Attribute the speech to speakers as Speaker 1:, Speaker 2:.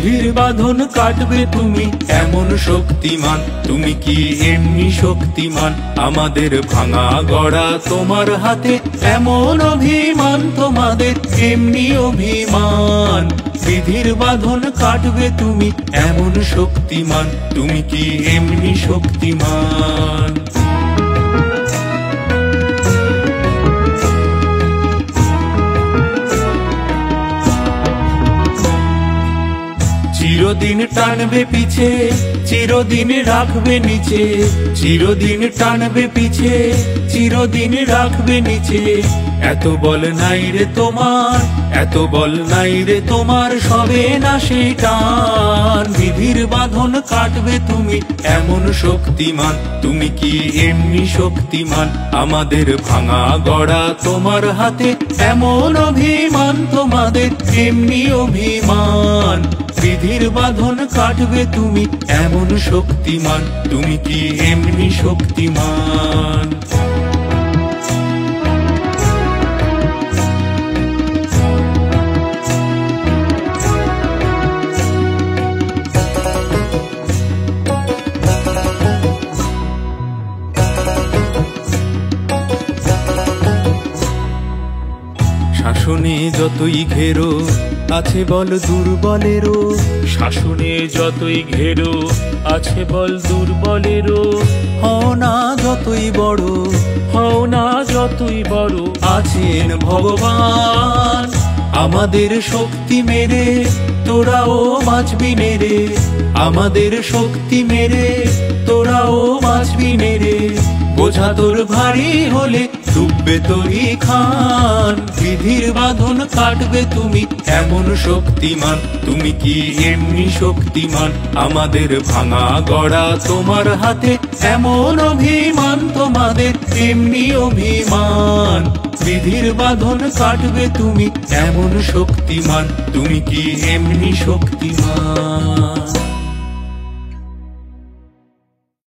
Speaker 1: বিধির বাঁধন কাটবে তুমি এমন শক্তিমান, তুমি কি এমনি শক্তিমান? আমাদের ভাঙা গড়া তোমার হাতে এমন অভিমান, তোমাদের এমনি অভিমান। বিধির বাঁধন কাটবে তুমি এমন শক্তিমান, তুমি কি এমনি শক্তিমান? চিরদিন টানবে পিছে, চিরদিন রাখবে নিচে, চিরদিন টানবে পিছে, চিরদিন রাখবে নিচে। এত বল নাই রে তোমার, এত বল নাই রে তোমার, সবে না সেই টান। বিধির বাঁধন কাটবে তুমি এমন শক্তিমান, তুমি কি এমনি শক্তিমান? আমাদের ভাঙা গড়া তোমার হাতে এমন অভিমান, তোমাদের এমনি অভিমান। বিধির বাঁধন কাটবে তুমি এমন শক্তিমান, তুমি কি এমনি শক্তিমান? শাসনে যতই ঘেরো আছে বল দুর্বলেরও, শাসনে যতই ঘেরো আছে বল দুর্বলেরও। হও না যতই বড়, হও না যতই বড়, আছেন ভগবান। আমাদের শক্তি মেরে তোরাও বাঁচবি নেরে, আমাদের শক্তি মেরে তোরাও বাঁচবি নেরে। বোঝা তোর ভারী হলে ডুববে তোরই খান। বিধির বাঁধন কাটবে তুমি এমন শক্তিমান, তুমি কি এমনি শক্তিমান? আমাদের ভাঙা গড়া তোমার হাতে এমন অভিমান, তোমাদের এমনি অভিমান। বিধির বাঁধন কাটবে তুমি এমন শক্তিমান, তুমি কি এমনি শক্তিমান?